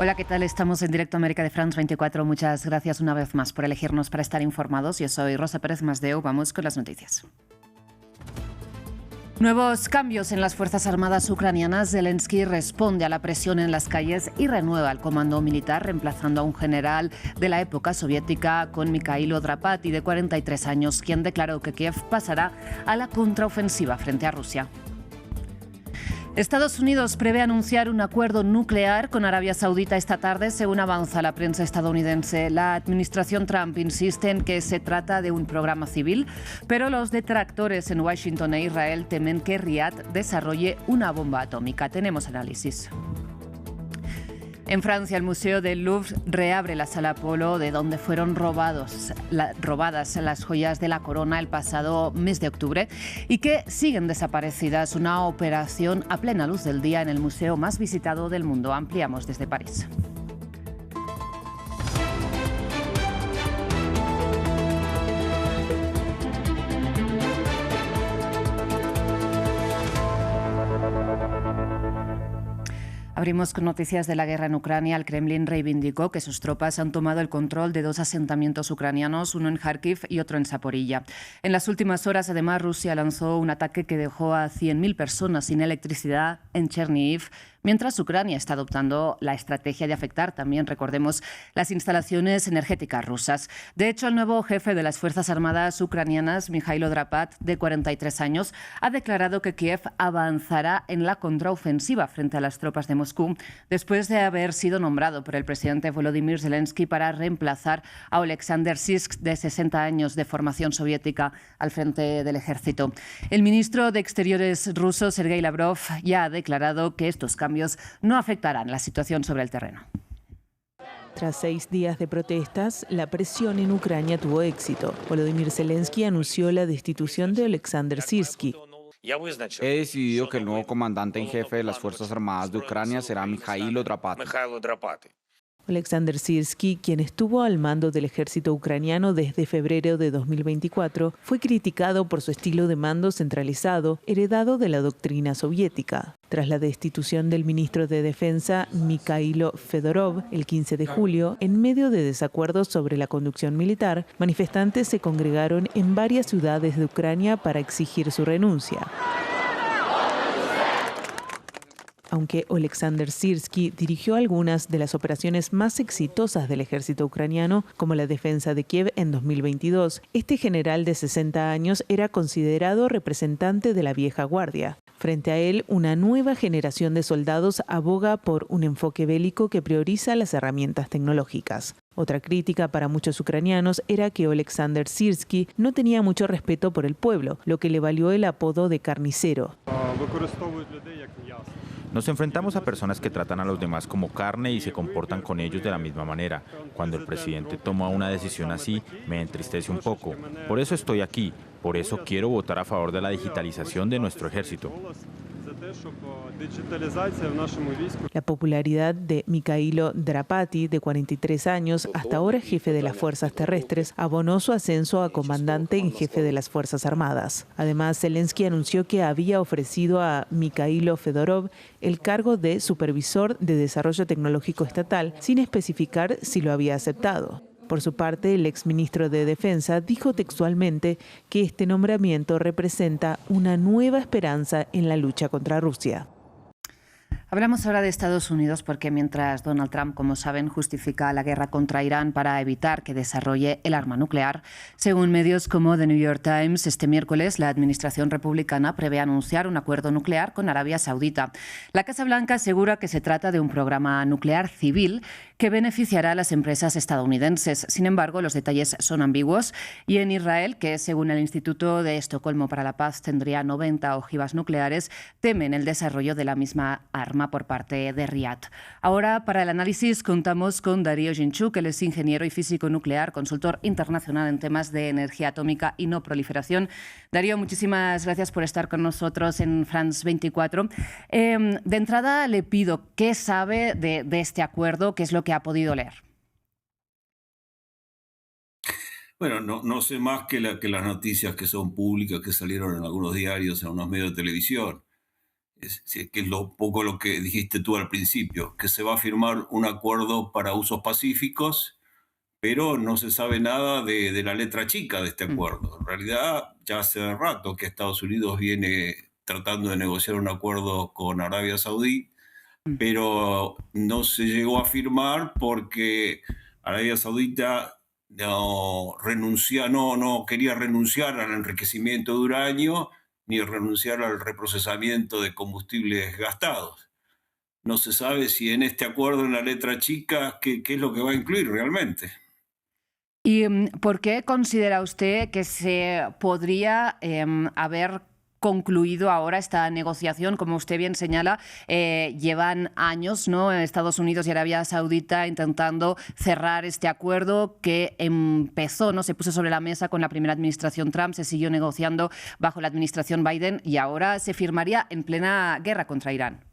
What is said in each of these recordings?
Hola, ¿qué tal? Estamos en directo América de France 24. Muchas gracias una vez más por elegirnos para estar informados. Yo soy Rosa Pérez Masdeu. Vamos con las noticias. Nuevos cambios en las Fuerzas Armadas ucranianas. Zelensky responde a la presión en las calles y renueva el comando militar, reemplazando a un general de la época soviética con Mikhailo Drapati, de 43 años, quien declaró que Kiev pasará a la contraofensiva frente a Rusia. Estados Unidos prevé anunciar un acuerdo nuclear con Arabia Saudita esta tarde, según avanza la prensa estadounidense. La administración Trump insiste en que se trata de un programa civil, pero los detractores en Washington e Israel temen que Riad desarrolle una bomba atómica. Tenemos análisis. En Francia, el Museo del Louvre reabre la Sala Polo, de donde fueron robadas las joyas de la corona el pasado mes de octubre y que siguen desaparecidas. Una operación a plena luz del día en el museo más visitado del mundo. Ampliamos desde París. Abrimos con noticias de la guerra en Ucrania. El Kremlin reivindicó que sus tropas han tomado el control de 2 asentamientos ucranianos, uno en Kharkiv y otro en Zaporilla. En las últimas horas, además, Rusia lanzó un ataque que dejó a 100.000 personas sin electricidad en Chernihiv, mientras Ucrania está adoptando la estrategia de afectar también, recordemos, las instalaciones energéticas rusas. De hecho, el nuevo jefe de las Fuerzas Armadas ucranianas, Mikhailo Drapat, de 43 años, ha declarado que Kiev avanzará en la contraofensiva frente a las tropas de Moscú, después de haber sido nombrado por el presidente Volodymyr Zelensky para reemplazar a Oleksandr Syrsk, de 60 años, de formación soviética, al frente del ejército. El ministro de Exteriores ruso, Sergei Lavrov, ya ha declarado que estos cambios no afectarán la situación sobre el terreno. Tras 6 días de protestas, la presión en Ucrania tuvo éxito. Volodymyr Zelensky anunció la destitución de Oleksandr Syrski. He decidido que el nuevo comandante en jefe de las Fuerzas Armadas de Ucrania será Mikhailo Drapati. Oleksandr Syrski, quien estuvo al mando del ejército ucraniano desde febrero de 2024, fue criticado por su estilo de mando centralizado, heredado de la doctrina soviética. Tras la destitución del ministro de Defensa, Mikhailo Fedorov, el 15 de julio, en medio de desacuerdos sobre la conducción militar, manifestantes se congregaron en varias ciudades de Ucrania para exigir su renuncia. Aunque Oleksandr Syrski dirigió algunas de las operaciones más exitosas del ejército ucraniano, como la defensa de Kiev en 2022, este general de 60 años era considerado representante de la vieja guardia. Frente a él, una nueva generación de soldados aboga por un enfoque bélico que prioriza las herramientas tecnológicas. Otra crítica para muchos ucranianos era que Oleksandr Syrski no tenía mucho respeto por el pueblo, lo que le valió el apodo de carnicero. Nos enfrentamos a personas que tratan a los demás como carne y se comportan con ellos de la misma manera. Cuando el presidente toma una decisión así, me entristece un poco. Por eso estoy aquí. Por eso quiero votar a favor de la digitalización de nuestro ejército. La popularidad de Mikhailo Drapati, de 43 años, hasta ahora jefe de las fuerzas terrestres, abonó su ascenso a comandante en jefe de las Fuerzas Armadas. Además, Zelensky anunció que había ofrecido a Mikhailo Fedorov el cargo de supervisor de desarrollo tecnológico estatal, sin especificar si lo había aceptado. Por su parte, el exministro de Defensa dijo textualmente que este nombramiento representa una nueva esperanza en la lucha contra Rusia. Hablamos ahora de Estados Unidos porque mientras Donald Trump, como saben, justifica la guerra contra Irán para evitar que desarrolle el arma nuclear, según medios como The New York Times, este miércoles la administración republicana prevé anunciar un acuerdo nuclear con Arabia Saudita. La Casa Blanca asegura que se trata de un programa nuclear civil que beneficiará a las empresas estadounidenses. Sin embargo, los detalles son ambiguos y en Israel, que según el Instituto de Estocolmo para la Paz tendría 90 ojivas nucleares, temen el desarrollo de la misma arma por parte de Riad. Ahora, para el análisis, contamos con Darío Ginchuk, él es ingeniero y físico nuclear, consultor internacional en temas de energía atómica y no proliferación. Darío, muchísimas gracias por estar con nosotros en France 24. De entrada, le pido qué sabe de este acuerdo, qué es lo que ha podido leer. Bueno, no sé más que las noticias que son públicas, que salieron en algunos diarios, en unos medios de televisión. Sí, que es lo poco lo que dijiste tú al principio, que se va a firmar un acuerdo para usos pacíficos, pero no se sabe nada de la letra chica de este Mm, acuerdo. En realidad, ya hace rato que Estados Unidos viene tratando de negociar un acuerdo con Arabia Saudí, mm. pero no se llegó a firmar porque Arabia Saudita no quería renunciar al enriquecimiento de uranio ni renunciar al reprocesamiento de combustibles gastados. No se sabe si en este acuerdo, en la letra chica, qué es lo que va a incluir realmente. ¿Y por qué considera usted que se podría haber concluido ahora esta negociación? Como usted bien señala, llevan años, ¿no?, Estados Unidos y Arabia Saudita intentando cerrar este acuerdo que empezó, ¿no?, se puso sobre la mesa con la primera administración Trump, se siguió negociando bajo la administración Biden y ahora se firmaría en plena guerra contra Irán.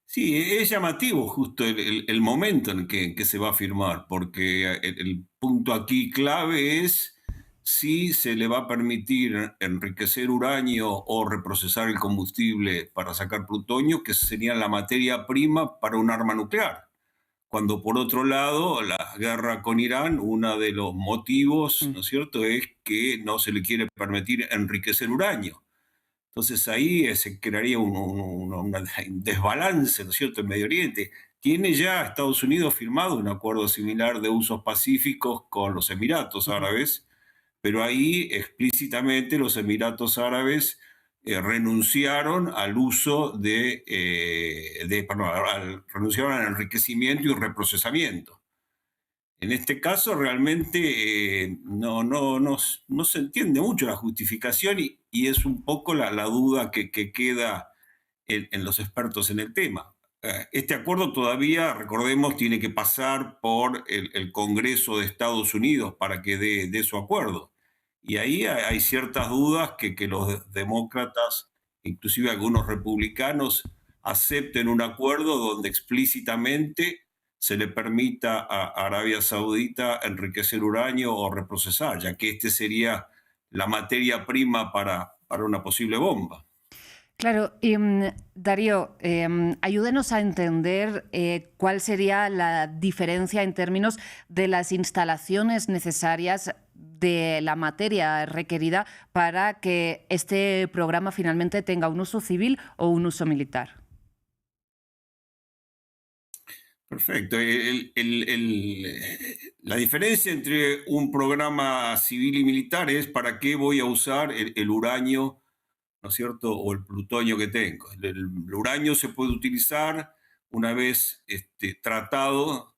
Sí, es llamativo justo el momento en que se va a firmar, porque el punto aquí clave es si se le va a permitir enriquecer uranio o reprocesar el combustible para sacar plutonio, que sería la materia prima para un arma nuclear. Cuando por otro lado, la guerra con Irán, uno de los motivos, Mm. ¿no es cierto?, es que no se le quiere permitir enriquecer uranio. Entonces ahí se crearía un desbalance, ¿no es cierto?, en Medio Oriente. Tiene ya Estados Unidos firmado un acuerdo similar de usos pacíficos con los Emiratos Ujú. Árabes, pero ahí explícitamente los Emiratos Árabes renunciaron al uso renunciaron al enriquecimiento y reprocesamiento. En este caso realmente no se entiende mucho la justificación y es un poco la duda que queda en los expertos en el tema. Este acuerdo todavía, recordemos, tiene que pasar por el Congreso de Estados Unidos para que dé su acuerdo. Y ahí hay ciertas dudas que los demócratas, inclusive algunos republicanos, acepten un acuerdo donde explícitamente se le permita a Arabia Saudita enriquecer uranio o reprocesar, ya que este sería la materia prima para una posible bomba. Claro, y Darío, ayúdenos a entender cuál sería la diferencia en términos de las instalaciones necesarias de la materia requerida para que este programa finalmente tenga un uso civil o un uso militar. Perfecto. La diferencia entre un programa civil y militar es para qué voy a usar el uranio, ¿no es cierto?, o el plutonio que tengo. El uranio se puede utilizar una vez tratado,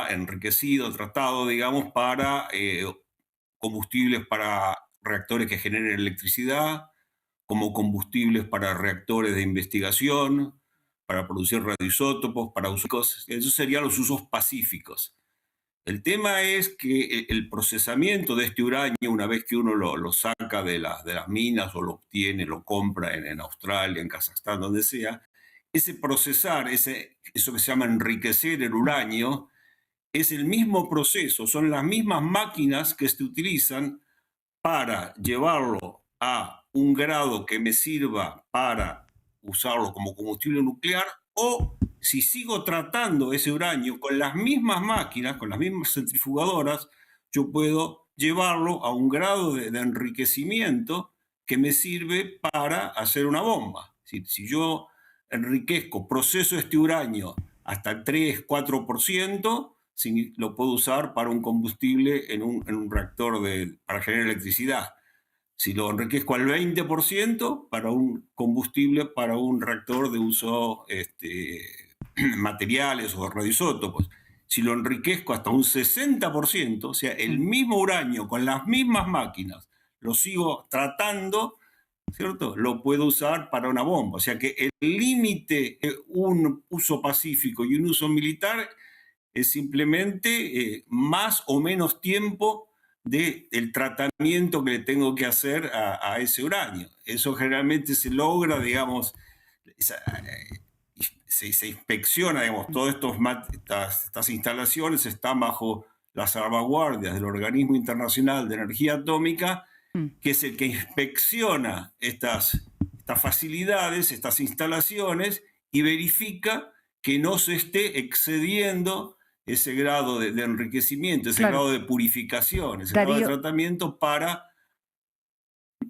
enriquecido, tratado, digamos, para combustibles para reactores que generen electricidad, como combustibles para reactores de investigación, para producir radioisótopos, para usos. Esos serían los usos pacíficos. El tema es que el procesamiento de este uranio, una vez que uno lo saca de las minas o lo obtiene, lo compra en Australia, en Kazajstán, donde sea, ese procesar, eso que se llama enriquecer el uranio, es el mismo proceso, son las mismas máquinas que se utilizan para llevarlo a un grado que me sirva para usarlo como combustible nuclear, o si sigo tratando ese uranio con las mismas máquinas, con las mismas centrifugadoras, yo puedo llevarlo a un grado de enriquecimiento que me sirve para hacer una bomba. Si yo enriquezco, proceso este uranio hasta el 3-4%, lo puedo usar para un combustible en un reactor para generar electricidad. Si lo enriquezco al 20%, para un combustible para un reactor de uso materiales o radioisótopos. Si lo enriquezco hasta un 60%, o sea, el Mm. mismo uranio con las mismas máquinas, lo sigo tratando, ¿cierto?, lo puedo usar para una bomba. O sea que el límite de un uso pacífico y un uso militar es simplemente más o menos tiempo del tratamiento que le tengo que hacer a ese uranio. Eso generalmente se logra, digamos, se inspecciona, digamos, todas estas instalaciones están bajo las salvaguardias del Organismo Internacional de Energía Atómica que es el que inspecciona estas facilidades, estas instalaciones, y verifica que no se esté excediendo ese grado de enriquecimiento, ese grado de purificación, ese grado de tratamiento para...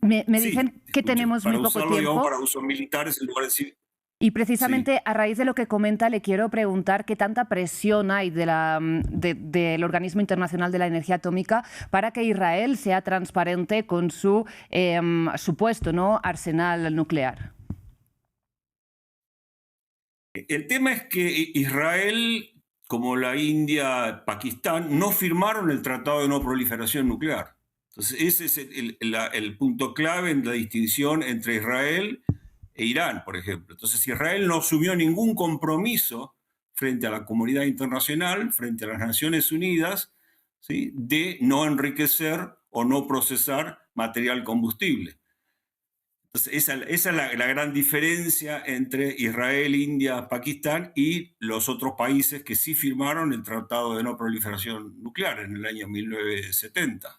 Me dicen que tenemos muy poco usarlo, tiempo. Digamos, para usos militares en lugar de civil. Y precisamente a raíz de lo que comenta le quiero preguntar qué tanta presión hay del Organismo Internacional de la Energía Atómica para que Israel sea transparente con su supuesto arsenal nuclear. El tema es que Israel, como la India, Pakistán, no firmaron el Tratado de No Proliferación Nuclear. Entonces ese es el punto clave en la distinción entre Israel e Irán, por ejemplo. Entonces Israel no asumió ningún compromiso frente a la comunidad internacional, frente a las Naciones Unidas, ¿sí?, de no enriquecer o no procesar material combustible. Entonces esa es la gran diferencia entre Israel, India, Pakistán y los otros países que sí firmaron el Tratado de No Proliferación Nuclear en el año 1970.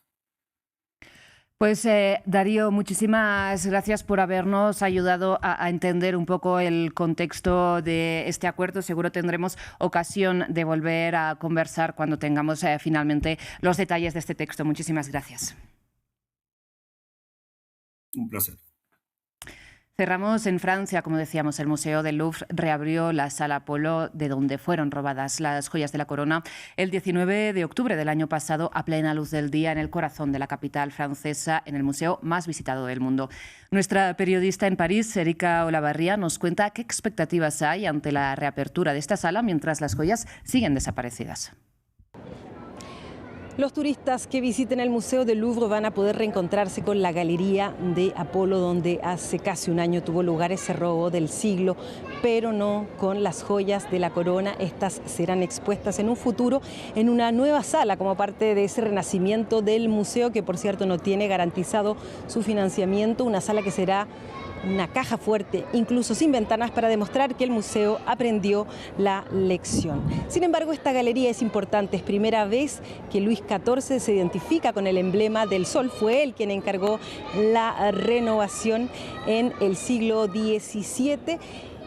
Pues Darío, muchísimas gracias por habernos ayudado a entender un poco el contexto de este acuerdo. Seguro tendremos ocasión de volver a conversar cuando tengamos finalmente los detalles de este texto. Muchísimas gracias. Un placer. Cerramos en Francia, como decíamos, el Museo del Louvre reabrió la Sala Apolo, de donde fueron robadas las joyas de la corona, el 19 de octubre del año pasado, a plena luz del día, en el corazón de la capital francesa, en el museo más visitado del mundo. Nuestra periodista en París, Erika Olavarría, nos cuenta qué expectativas hay ante la reapertura de esta sala mientras las joyas siguen desaparecidas. Los turistas que visiten el Museo del Louvre van a poder reencontrarse con la Galería de Apolo, donde hace casi un año tuvo lugar ese robo del siglo, pero no con las joyas de la corona. Estas serán expuestas en un futuro en una nueva sala como parte de ese renacimiento del museo, que por cierto no tiene garantizado su financiamiento, una sala que será una caja fuerte, incluso sin ventanas, para demostrar que el museo aprendió la lección. Sin embargo, esta galería es importante. Es primera vez que Luis XIV se identifica con el emblema del sol. Fue él quien encargó la renovación en el siglo XVII.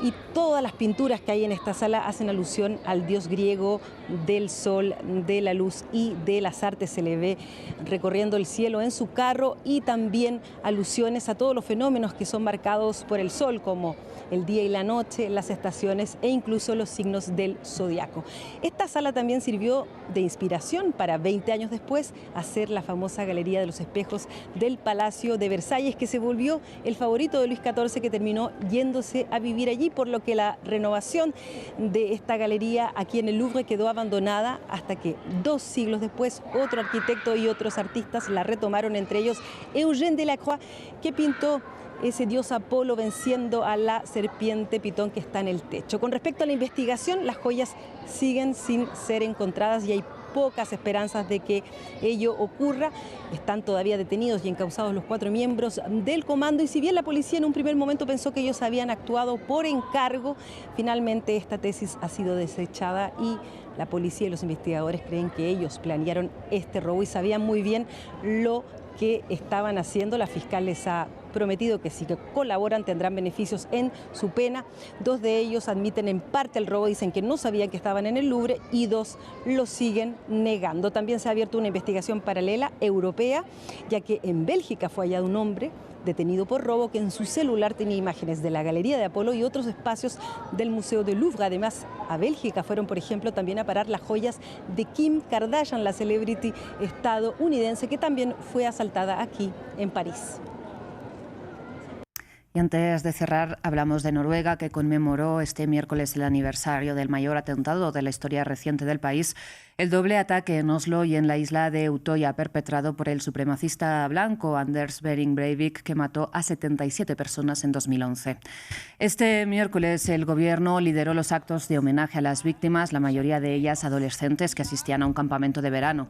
Y todas las pinturas que hay en esta sala hacen alusión al dios griego del sol, de la luz y de las artes. Se le ve recorriendo el cielo en su carro, y también alusiones a todos los fenómenos que son marcados por el sol, como el día y la noche, las estaciones e incluso los signos del zodiaco. Esta sala también sirvió de inspiración para 20 años después hacer la famosa Galería de los Espejos del Palacio de Versalles, que se volvió el favorito de Luis XIV, que terminó yéndose a vivir allí, por lo que la renovación de esta galería aquí en el Louvre quedó abandonada hasta que 2 siglos después otro arquitecto y otros artistas la retomaron, entre ellos Eugène Delacroix, que pintó ese dios Apolo venciendo a la serpiente Pitón que está en el techo. Con respecto a la investigación, las joyas siguen sin ser encontradas y hay pocas esperanzas de que ello ocurra. Están todavía detenidos y encausados los 4 miembros del comando, y si bien la policía en un primer momento pensó que ellos habían actuado por encargo, finalmente esta tesis ha sido desechada y la policía y los investigadores creen que ellos planearon este robo y sabían muy bien lo que estaban haciendo. La fiscal les ha prometido que si colaboran tendrán beneficios en su pena. 2 de ellos admiten en parte el robo, dicen que no sabían que estaban en el Louvre, y 2 lo siguen negando. También se ha abierto una investigación paralela europea, ya que en Bélgica fue hallado un hombre detenido por robo que en su celular tenía imágenes de la Galería de Apolo y otros espacios del Museo del Louvre. Además, a Bélgica fueron, por ejemplo, también a parar las joyas de Kim Kardashian, la celebrity estadounidense, que también fue asaltada aquí en París. Y antes de cerrar, hablamos de Noruega, que conmemoró este miércoles el aniversario del mayor atentado de la historia reciente del país, el doble ataque en Oslo y en la isla de Utoya, perpetrado por el supremacista blanco Anders Behring Breivik, que mató a 77 personas en 2011. Este miércoles el gobierno lideró los actos de homenaje a las víctimas, la mayoría de ellas adolescentes que asistían a un campamento de verano.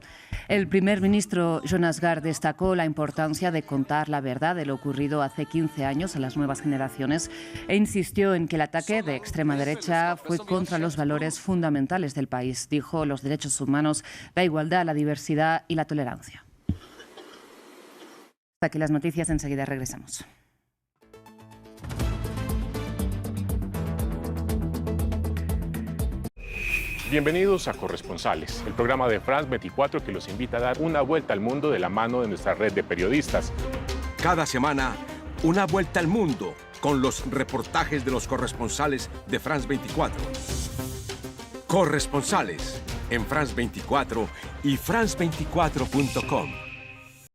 El primer ministro Jonas Gahr destacó la importancia de contar la verdad de lo ocurrido hace 15 años a las nuevas generaciones e insistió en que el ataque de extrema derecha fue contra los valores fundamentales del país. Dijo: los derechos humanos, la igualdad, la diversidad y la tolerancia. Hasta aquí las noticias, enseguida regresamos. Bienvenidos a Corresponsales, el programa de France 24 que los invita a dar una vuelta al mundo de la mano de nuestra red de periodistas. Cada semana, una vuelta al mundo con los reportajes de los corresponsales de France 24. Corresponsales en France 24 y France24.com.